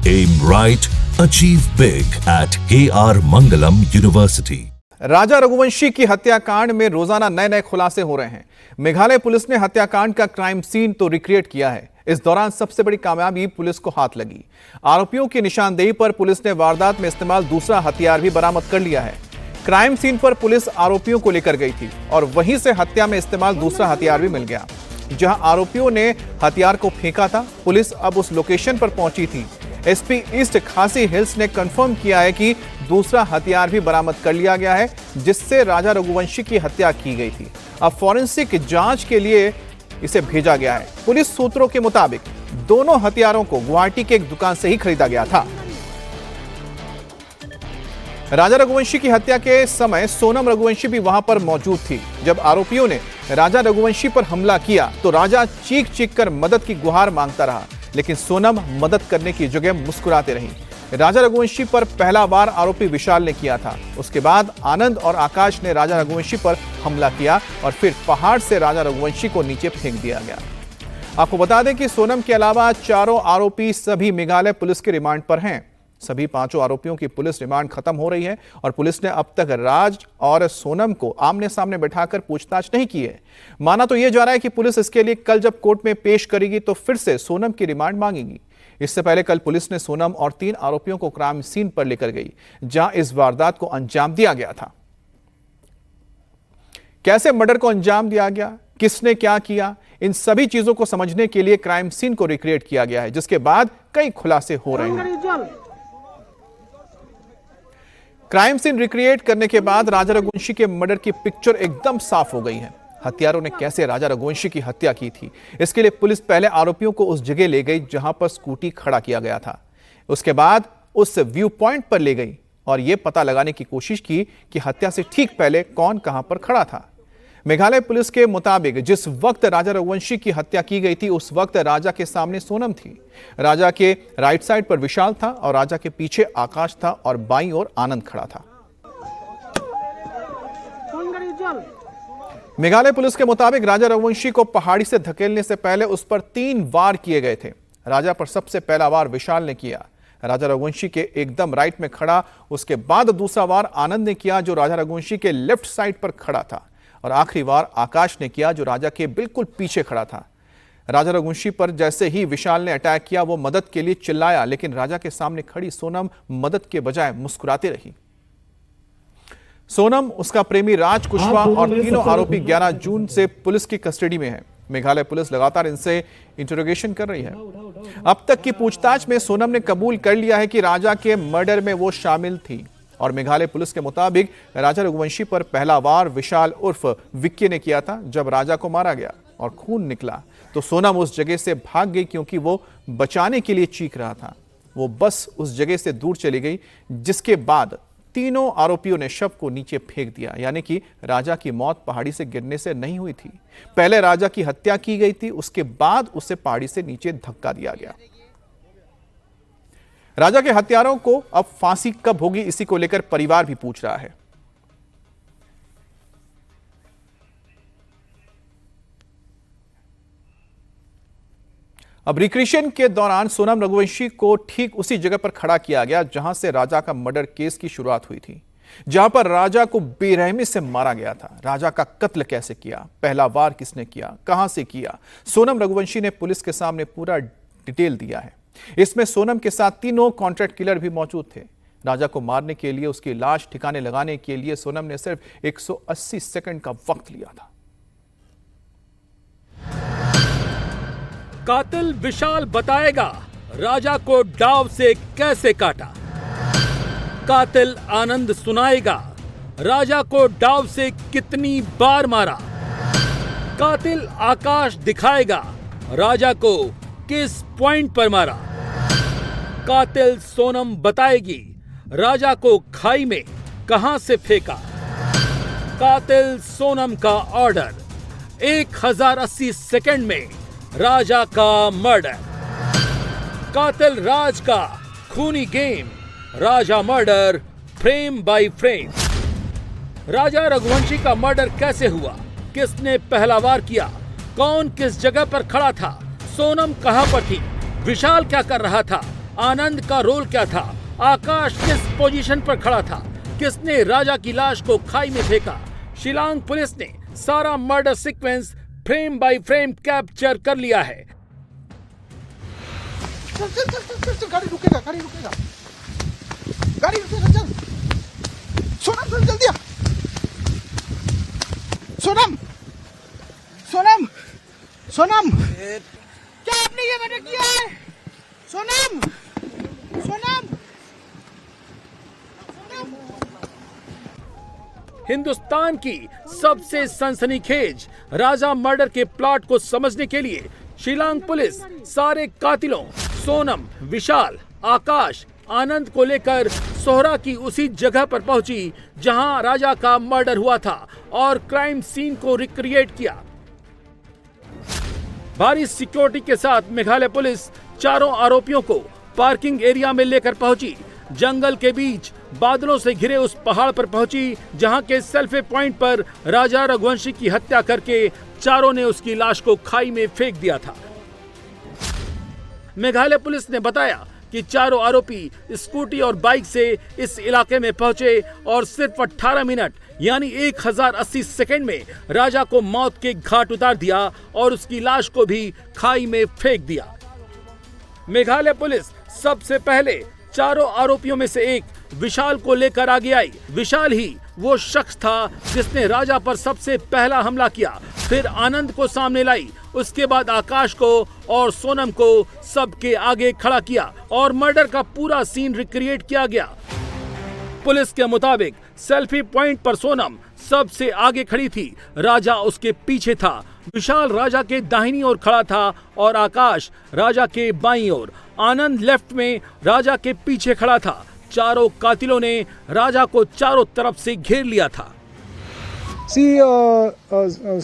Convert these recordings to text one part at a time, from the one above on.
Aim right, achieve big at KR Mangalam University. राजा रघुवंशी की हत्याकांड में रोजाना नए नए खुलासे हो रहे हैं। मेघालय पुलिस ने हत्याकांड का क्राइम सीन तो रिक्रिएट किया है। इस दौरान सबसे बड़ी कामयाबी पुलिस को हाथ लगी। आरोपियों की निशानदेही पर पुलिस ने वारदात में इस्तेमाल दूसरा हथियार भी बरामद कर लिया है। क्राइम सीन पर पुलिस आरोपियों को लेकर गई थी और वहीं से हत्या में इस्तेमाल दूसरा हथियार भी मिल गया। जहां आरोपियों ने हथियार को फेंका था, पुलिस अब उस लोकेशन पर पहुंची थी। एसपी ईस्ट खासी हिल्स ने कंफर्म किया है कि दूसरा हथियार भी बरामद कर लिया गया है जिससे राजा रघुवंशी की हत्या की गई थी। अब फॉरेंसिक जांच के लिए इसे भेजा गया है। पुलिस सूत्रों के मुताबिक दोनों हथियारों को गुवाहाटी के एक दुकान से ही खरीदा गया था। राजा रघुवंशी की हत्या के समय सोनम रघुवंशी भी वहां पर मौजूद थी। जब आरोपियों ने राजा रघुवंशी पर हमला किया तो राजा चीख चीख कर मदद की गुहार मांगता रहा, लेकिन सोनम मदद करने की जगह मुस्कुराते रही। राजा रघुवंशी पर पहला वार आरोपी विशाल ने किया था। उसके बाद आनंद और आकाश ने राजा रघुवंशी पर हमला किया और फिर पहाड़ से राजा रघुवंशी को नीचे फेंक दिया गया। आपको बता दें कि सोनम के अलावा चारों आरोपी सभी मेघालय पुलिस के रिमांड पर हैं। सभी पांचों आरोपियों की पुलिस रिमांड खत्म हो रही है और पुलिस ने अब तक राज और सोनम को आमने सामने बैठाकर पूछताछ नहीं की है। माना तो यह जा रहा है कि पुलिस इसके लिए कल जब कोर्ट में पेश करेगी तो फिर से सोनम की रिमांड मांगेगी। इससे पहले कल पुलिस ने सोनम और 3 आरोपियों को क्राइम सीन पर लेकर गई जहां इस वारदात को अंजाम दिया गया था। कैसे मर्डर को अंजाम दिया गया, किसने क्या किया, इन सभी चीजों को समझने के लिए क्राइम सीन को रिक्रिएट किया गया है, जिसके बाद कई खुलासे हो रहे हैं। क्राइम सीन रिक्रिएट करने के बाद राजा रघुवंशी के मर्डर की पिक्चर एकदम साफ हो गई है। हत्यारों ने कैसे राजा रघुवंशी की हत्या की थी, इसके लिए पुलिस पहले आरोपियों को उस जगह ले गई जहां पर स्कूटी खड़ा किया गया था। उसके बाद उस व्यू पॉइंट पर ले गई और यह पता लगाने की कोशिश की कि हत्या से ठीक पहले कौन कहां पर खड़ा था। मेघालय पुलिस के मुताबिक जिस वक्त राजा रघुवंशी की हत्या की गई थी उस वक्त राजा के सामने सोनम थी। राजा के राइट साइड पर विशाल था और राजा के पीछे आकाश था और बाईं ओर आनंद खड़ा था। मेघालय पुलिस के मुताबिक राजा रघुवंशी को पहाड़ी से धकेलने से पहले उस पर 3 वार किए गए थे। राजा पर सबसे पहला वार विशाल ने किया, राजा रघुवंशी के एकदम राइट में खड़ा। उसके बाद दूसरा वार आनंद ने किया जो राजा रघुवंशी के लेफ्ट साइड पर खड़ा था और आखिरी वार आकाश ने किया जो राजा के बिल्कुल पीछे खड़ा था। राजा रघुवंशी पर जैसे ही विशाल ने अटैक किया वो मदद के लिए चिल्लाया, लेकिन राजा के सामने खड़ी सोनम मदद के बजाय मुस्कुराती रही। सोनम, उसका प्रेमी राज कुशवाहा और तीनों आरोपी 11 जून से पुलिस की कस्टडी में है। मेघालय पुलिस लगातार इनसे इंटरोगेशन कर रही है। अब तक की पूछताछ में सोनम ने कबूल कर लिया है कि राजा के मर्डर में वो शामिल थी और मेघालय पुलिस के मुताबिक राजा रघुवंशी पर पहला वार विशाल उर्फ विक्की ने किया था। जब राजा को मारा गया और खून निकला तो सोनम उस जगह से भाग गई क्योंकि वो बचाने के लिए चीख रहा था। वो बस उस जगह से दूर चली गई, जिसके बाद तीनों आरोपियों ने शव को नीचे फेंक दिया। यानी कि राजा की मौत पहाड़ी से गिरने से नहीं हुई थी। पहले राजा की हत्या की गई थी, उसके बाद उसे पहाड़ी से नीचे धक्का दिया गया। राजा के हत्यारों को अब फांसी कब होगी, इसी को लेकर परिवार भी पूछ रहा है। अब रिक्रिएशन के दौरान सोनम रघुवंशी को ठीक उसी जगह पर खड़ा किया गया जहां से राजा का मर्डर केस की शुरुआत हुई थी, जहां पर राजा को बेरहमी से मारा गया था। राजा का कत्ल कैसे किया, पहला वार किसने किया, कहां से किया, सोनम रघुवंशी ने पुलिस के सामने पूरा डिटेल दिया है। इसमें सोनम के साथ 3 कॉन्ट्रैक्ट किलर भी मौजूद थे। राजा को मारने के लिए, उसकी लाश ठिकाने लगाने के लिए सोनम ने सिर्फ 180 सेकंड का वक्त लिया था। कातिल विशाल बताएगा राजा को डाव से कैसे काटा। कातिल आनंद सुनाएगा राजा को डाव से कितनी बार मारा। कातिल आकाश दिखाएगा राजा को किस पॉइंट पर मारा। कातिल सोनम बताएगी राजा को खाई में कहां से फेंका। कातिल सोनम का ऑर्डर 1080 सेकंड में राजा का मर्डर। कातिल राज का खूनी game Raja murder frame by frame. Raja Raghuvanshi का मर्डर कैसे हुआ, किसने पहला वार किया, कौन किस जगह पर खड़ा था, सोनम कहां पर थी, विशाल क्या कर रहा था, आनंद का रोल क्या था? आकाश किस पोजीशन पर खड़ा था? किसने राजा की लाश को खाई में फेंका? शिलांग पुलिस ने सारा murder sequence frame by frame capture कर लिया है। चल, गाड़ी रुकेगा, चल। सोनम, चल जल्दी आ। सोनम, क्या आपने ये मर्डर किया है? सोनम। हिंदुस्तान की सबसे सनसनीखेज राजा मर्डर के प्लॉट को समझने के लिए शिलांग पुलिस सारे कातिलों सोनम, विशाल, आकाश, आनंद को लेकर सोहरा की उसी जगह पर पहुंची जहां राजा का मर्डर हुआ था और क्राइम सीन को रिक्रिएट किया। भारी सिक्योरिटी के साथ मेघालय पुलिस चारों आरोपियों को पार्किंग एरिया में लेकर पहुंची। जंगल के बीच बादलों से घिरे उस पहाड़ पर पहुंची जहां के सेल्फी पॉइंट पर राजा रघुवंशी की हत्या करके चारों ने उसकी लाश को खाई में फेंक दिया था। मेघालय पुलिस ने बताया कि चारों आरोपी स्कूटी और बाइक से इस इलाके में पहुंचे और सिर्फ 18 मिनट यानी 1080 सेकंड में राजा को मौत के घाट उतार दिया और उसकी लाश को भी खाई में फेंक दिया। मेघालय पुलिस सबसे पहले चारों आरोपियों में से एक विशाल को लेकर आगे आई। विशाल ही वो शख्स था जिसने राजा पर सबसे पहला हमला किया, फिर आनंद को सामने लाई, उसके बाद आकाश को और सोनम को सबके आगे खड़ा किया और मर्डर का पूरा सीन रिक्रिएट किया गया। पुलिस के मुताबिक सेल्फी पॉइंट पर सोनम सबसे आगे खड़ी थी, राजा उसके पीछे था, विशाल राजा के दाहिनी ओर खड़ा था और आकाश राजा के बाईं ओर, आनंद लेफ्ट में राजा के पीछे खड़ा था। चारों कातिलों ने राजा को चारों तरफ से घेर लिया था। See,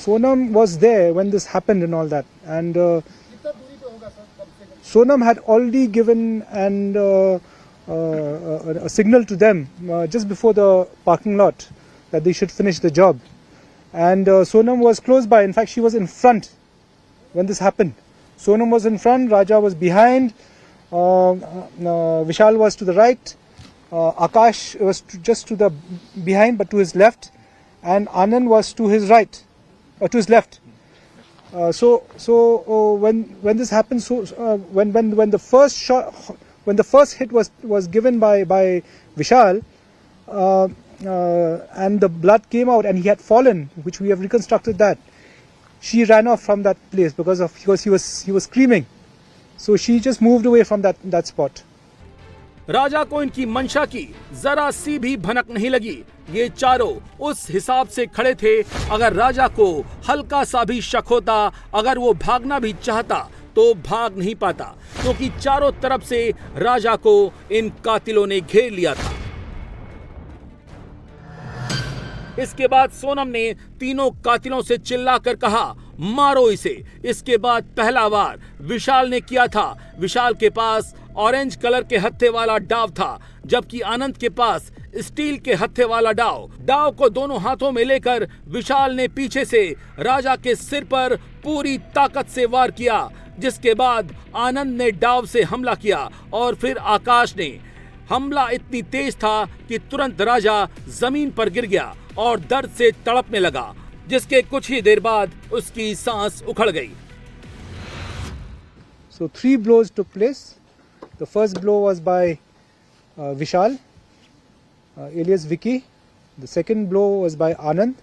Sonam was there when this happened and all that, and Sonam had already given a signal to them just before the parking lot that they should finish the job, and Sonam was close by. In fact, she was in front when this happened. Sonam was in front, Raja was behind, Vishal was to the right, Akash was just to the behind but to his left, and Anand was to his right, or to his left. When this happened, when the first shot, when the first hit was given by Vishal, and the blood came out and he had fallen, which we have reconstructed that, she ran off from that place because he was screaming. So she just moved away from that spot. राजा को इनकी मंशा की जरा सी भी भनक नहीं लगी। ये चारों उस हिसाब से खड़े थे, अगर राजा को हल्का सा भी शक होता, अगर वो भागना भी चाहता तो भाग नहीं पाता, क्योंकि चारों तरफ से राजा को इन कातिलों ने घेर लिया था। इसके बाद सोनम ने तीनों कातिलों से चिल्लाकर कहा, मारो इसे। इसके बाद पहला वार विशाल ने किया था। विशाल के पास ऑरेंज कलर के हत्थे वाला डाव था, जबकि आनंद के पास स्टील के हत्थे वाला डाव को दोनों हाथों में लेकर विशाल ने पीछे से राजा के सिर पर पूरी ताकत से वार किया, जिसके बाद आनंद ने डाव से हमला किया और फिर आकाश ने। हमला इतनी तेज था कि तुरंत राजा जमीन पर गिर गया और दर्द से तड़पने लगा, जिसके कुछ ही देर बाद उसकी सांस उखड़ गई। So 3 blows took place. The first blow was by Vishal, alias Vicky. The second blow was by Anand,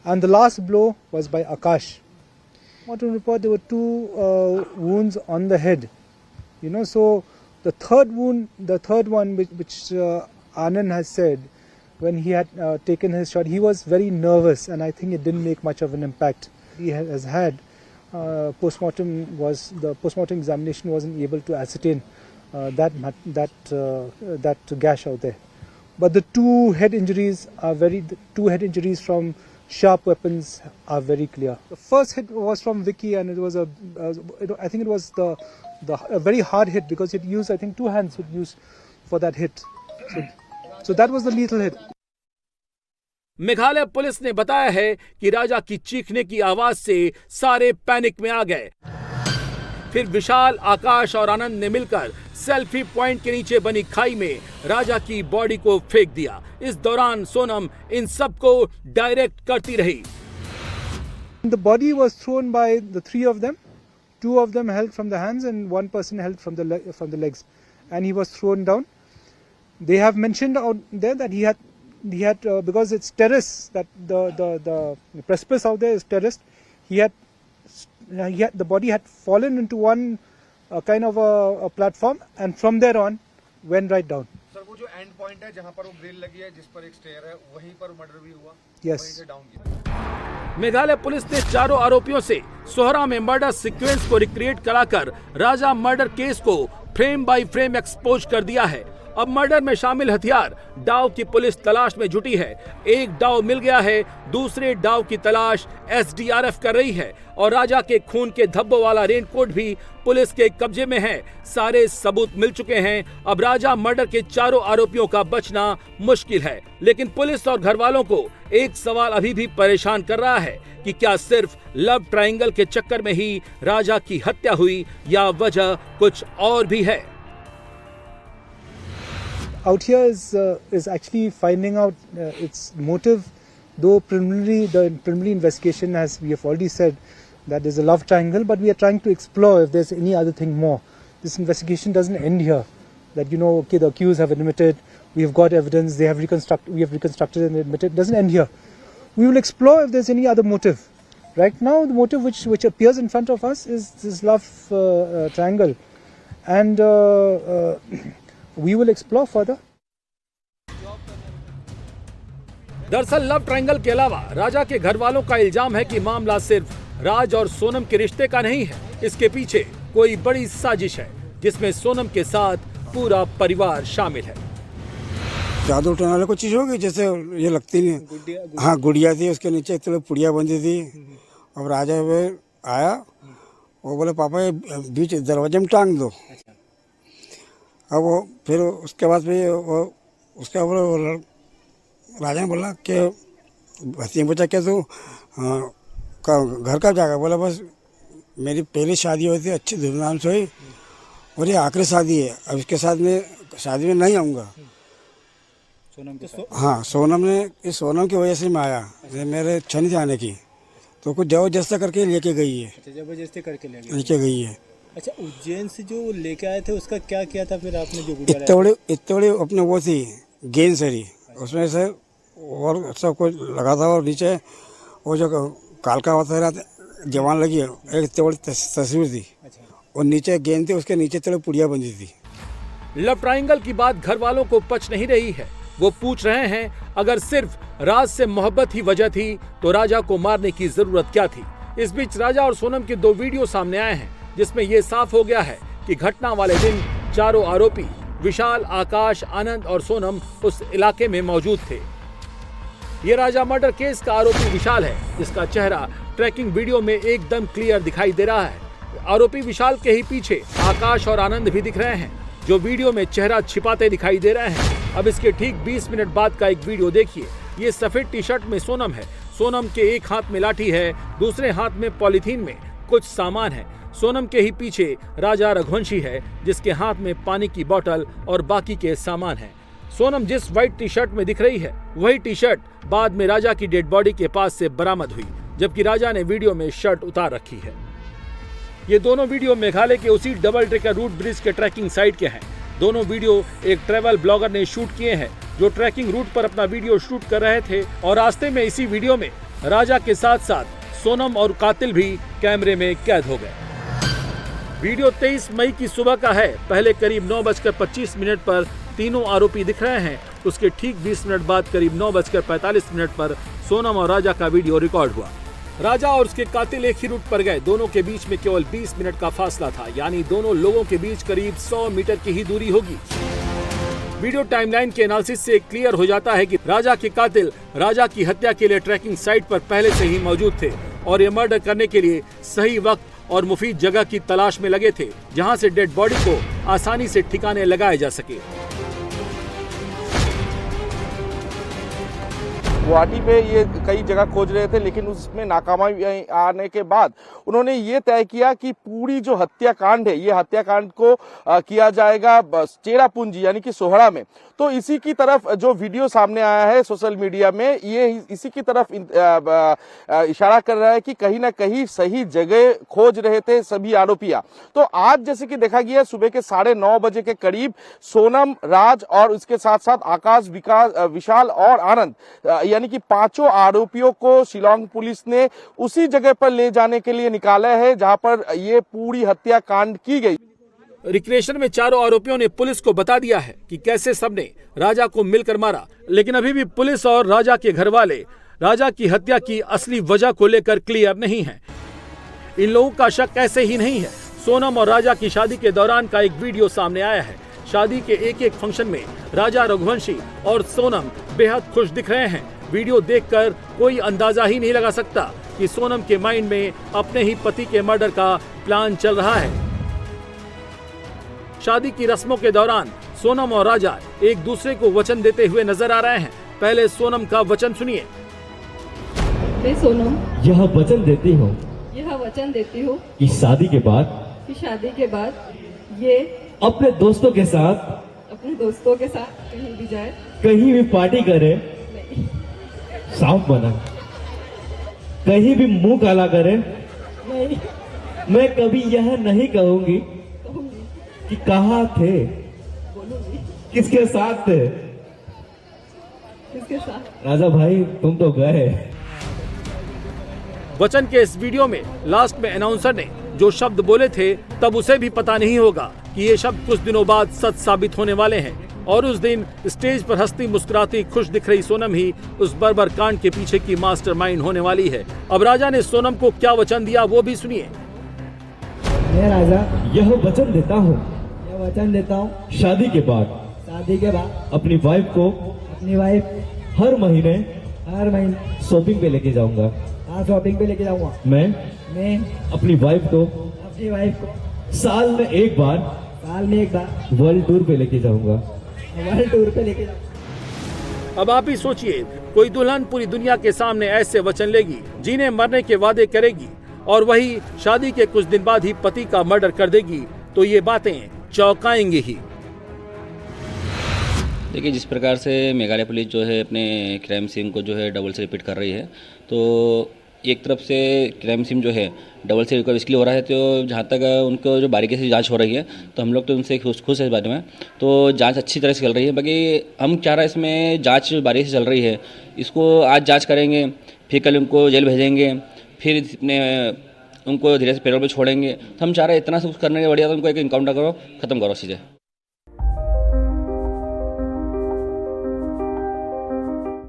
and the last blow was by Akash. Mortem report, there were 2 wounds on the head. So the third one which Anand has said, when he had taken his shot, he was very nervous, and I think it didn't make much of an impact. He has had the postmortem examination wasn't able to ascertain that gash out there. But the two head injuries from sharp weapons are very clear. The first hit was from Vicky, and it was I think it was a very hard hit, because it used, I think, 2 hands were used for that hit. So that was the lethal hit. Meghalaya police ने बताया है कि राजा की चीखने की आवाज से सारे पैनिक में आ गए। फिर विशाल, आकाश और आनंद ने मिलकर सेल्फी पॉइंट के नीचे बनी खाई में राजा की बॉडी को फेंक दिया। इस दौरान सोनम इन सबको डायरेक्ट करती रही। The body was thrown by the three of them. Two of them held from the hands and one person held from the legs, and he was thrown down. They have mentioned out there that he had because it's terrace, that the precipice out there is terraced. The body had fallen into one kind of a platform, and from there on went right down. Sir वो जो and point है जहाँ पर वो grill लगी है, जिस पर एक स्टेयर है, वहीं पर मर्डर भी हुआ। Yes. वहीं से डाउन किया। मेघालय पुलिस ने चारों आरोपियों से सोहरा में मर्डर सीक्वेंस को रिक्रिएट कराकर राजा मर्डर केस को फ्रेम बाय फ्रेम एक्सपोज कर दिया है। अब मर्डर में शामिल हथियार डाव की पुलिस तलाश में जुटी है। एक डाव मिल गया है, दूसरे डाव की तलाश एसडीआरएफ कर रही है और राजा के खून के धब्बों वाला रेनकोट भी पुलिस के कब्जे में है। सारे सबूत मिल चुके हैं। अब राजा मर्डर के चारों आरोपियों का बचना मुश्किल है, लेकिन पुलिस और घर वालों को एक सवाल अभी भी परेशान कर रहा है कि क्या सिर्फ लव ट्रायंगल के चक्कर में ही राजा की हत्या हुई या वजह कुछ और भी है। Out here is actually finding out its motive, though the preliminary investigation, as we have already said, that there's a love triangle, but we are trying to explore if there's any other thing more. This investigation doesn't end here, that okay, the accused have admitted, we have got evidence, we have reconstructed and admitted. It doesn't end here. We will explore if there's any other motive. Right now, the motive which appears in front of us is this love triangle, and we will explore further. दरअसल love triangle के अलावा राजा के घर वालों का इल्जाम है कि मामला सिर्फ राज और सोनम के रिश्ते का नहीं है। इसके पीछे कोई बड़ी साजिश है जिसमें सोनम के साथ पूरा परिवार शामिल है। जादू उठाने वाले को चीज होगी, जैसे ये लगती नहीं। हाँ, गुड़िया थी, उसके नीचे एक पुड़िया बंधी थी। अब राजा आया, वो बोले पापा ये बीच दरवाजे में टांग दो। अब वो फिर उसके बाद उसका राजा ने बोला कि हसीन बचा क्या तू घर कब जाएगा? बोला बस मेरी पहली शादी हुई थी, अच्छी धूमधाम से हुई और ये आखिरी शादी है। अब इसके साथ में शादी में नहीं आऊँगा। हाँ, सोनम की वजह से मैं आया, मेरे इच्छा नहीं थी आने की, तो कुछ जबरदस्ती करके लेके गई है। जबरदस्ती करके लेके गई है। अच्छा, उज्जैन से जो लेके आए थे उसका क्या किया था फिर आपने? जो इतने बड़े अपने वो थी गेंद सरी, उसमें से और सब कुछ लगा था और नीचे वो जो कालका होता रहा जवान लगी है, एक इतनी बड़ी तस्वीर थी और नीचे गेंद थी, उसके नीचे थोड़ी पुड़िया बंधी थी। लव ट्रायंगल की बात घर वालों को पच नहीं रही है। वो पूछ रहे हैं अगर सिर्फ राज से मोहब्बत ही वजह थी तो राजा को मारने की जरूरत क्या थी। इस बीच राजा और सोनम के 2 वीडियो सामने आए हैं जिसमें ये साफ हो गया है कि घटना वाले दिन चारों आरोपी विशाल, आकाश, आनंद और सोनम उस इलाके में मौजूद थे। ये राजा मर्डर केस का आरोपी विशाल है, जिसका चेहरा ट्रैकिंग वीडियो में एकदम क्लियर दिखाई दे रहा है। आरोपी विशाल के ही पीछे आकाश और आनंद भी दिख रहे हैं, जो वीडियो में चेहरा छिपाते दिखाई दे रहे हैं। अब इसके ठीक 20 मिनट बाद का एक वीडियो देखिए। ये सफेद टी शर्ट में सोनम है। सोनम के एक हाथ में लाठी है, दूसरे हाथ में पॉलीथीन में कुछ सामान है। सोनम के ही पीछे राजा रघुवंशी है, जिसके हाथ में पानी की बोतल और बाकी के सामान है। सोनम जिस व्हाइट टी शर्ट में दिख रही है, वही टी शर्ट बाद में राजा की डेड बॉडी के पास से बरामद हुई, जबकि राजा ने वीडियो में शर्ट उतार रखी है। ये दोनों वीडियो मेघालय के उसी डबल ट्रेकर रूट ब्रिज के ट्रैकिंग साइट के हैं। दोनों वीडियो एक ट्रैवल ब्लॉगर ने शूट किए हैं, जो ट्रैकिंग रूट पर अपना वीडियो शूट कर रहे थे और रास्ते में इसी वीडियो में राजा के साथ साथ सोनम और कातिल भी कैमरे में कैद हो गए। वीडियो 23 मई की सुबह का है। पहले करीब 9:25 पर तीनों आरोपी दिख रहे हैं। उसके ठीक 20 मिनट बाद करीब 9:45 पर सोनम और राजा का वीडियो रिकॉर्ड हुआ। राजा और उसके कातिल एक ही रूट पर गए। दोनों के बीच में केवल 20 मिनट का फासला था, यानी दोनों लोगों के बीच करीब 100 मीटर की ही दूरी होगी। वीडियो टाइमलाइन के एनालिसिस से क्लियर हो जाता है कि राजा के कातिल राजा की हत्या के लिए ट्रैकिंग साइट पर पहले से ही मौजूद थे और ये मर्डर करने के लिए सही वक्त और मुफीद जगह की तलाश में लगे थे, जहां से डेड बॉडी को आसानी से ठिकाने लगाए जा सके। गुवाहाटी पे ये कई जगह खोज रहे थे, लेकिन उसमें नाकामयाबी आने के बाद उन्होंने ये तय किया कि पूरी जो हत्याकांड है, ये हत्याकांड को किया जाएगा चेरापूंजी यानी कि सोहरा में। तो इसी की तरफ जो वीडियो सामने आया है सोशल मीडिया में, ये इसी की तरफ इशारा कर रहा है कि कहीं ना कहीं सही जगह खोज रहे थे सभी आरोपियां। तो आज जैसे कि देखा गया सुबह के 9:30 बजे के करीब सोनम, राज और उसके साथ साथ आकाश, विशाल और आनंद यानी कि 5 आरोपियों को शिलांग पुलिस ने उसी जगह पर ले जाने के लिए निकाला है जहां पर ये पूरी हत्याकांड की गई। रिक्रिएशन में चारों आरोपियों ने पुलिस को बता दिया है कि कैसे सबने राजा को मिलकर मारा, लेकिन अभी भी पुलिस और राजा के घर वाले राजा की हत्या की असली वजह को लेकर क्लियर नहीं है। इन लोगों का शक ऐसे ही नहीं है। सोनम और राजा की शादी के दौरान का एक वीडियो सामने आया है। शादी के एक फंक्शन में राजा रघुवंशी और सोनम बेहद खुश दिख रहे हैं। वीडियो देखकर कोई अंदाजा ही नहीं लगा सकता कि सोनम के माइंड में अपने ही पति के मर्डर का प्लान चल रहा है। शादी की रस्मों के दौरान सोनम और राजा एक दूसरे को वचन देते हुए नजर आ रहे हैं। पहले सोनम का वचन सुनिए। मैं सोनम यह वचन देती हूँ कि शादी के बाद ये अपने दोस्तों के साथ कहीं भी पार्टी करे, साफ बना, कहीं भी मुंह काला करे, मैं कभी यह नहीं कहूंगी कि कहाँ थे, किसके साथ थे। राजा भाई तुम तो गए। वचन के इस वीडियो में लास्ट में अनाउंसर ने जो शब्द बोले थे, तब उसे भी पता नहीं होगा कि ये शब्द कुछ दिनों बाद सच साबित होने वाले हैं। और उस दिन स्टेज पर हंसती मुस्कुराती खुश दिख रही सोनम ही उस बर्बर कांड के पीछे की मास्टरमाइंड होने वाली है। अब राजा ने सोनम को क्या वचन दिया वो भी सुनिए। मैं राजा यह वचन देता हूँ शादी के बाद अपनी वाइफ हर महीने शॉपिंग पे लेके जाऊंगा। मैं अपनी वाइफ को साल में एक बार वर्ल्ड टूर पे लेके जाऊंगा। अब आप ही सोचिए, कोई दुल्हन पूरी दुनिया के सामने ऐसे वचन लेगी, जीने मरने के वादे करेगी और वही शादी के कुछ दिन बाद ही पति का मर्डर कर देगी, तो ये बातें चौंकाएंगी ही। देखिए, जिस प्रकार से मेघालय पुलिस जो है अपने क्राइम सीन को जो है डबल से रिपीट कर रही है, तो एक तरफ से क्राइम सीन जो है डबल से रिकवर इसलिए हो रहा है, तो जहाँ तक उनको जो बारीकी से जांच हो रही है, तो हम लोग तो उनसे खुश है इस बारे में। तो जांच अच्छी तरह से चल रही है। बाकी हम क्या रहा है, इसमें जांच बारीकी से चल रही है। इसको आज जांच करेंगे, फिर कल उनको जेल भेजेंगे, फिर अपने उनको धीरे से पैरोल पे छोड़ेंगे। तो हम चाह रहे हैं इतना सब कुछ करने के बढ़िया तो उनको एक इनकाउंटर करो, खत्म करो चीज़ें।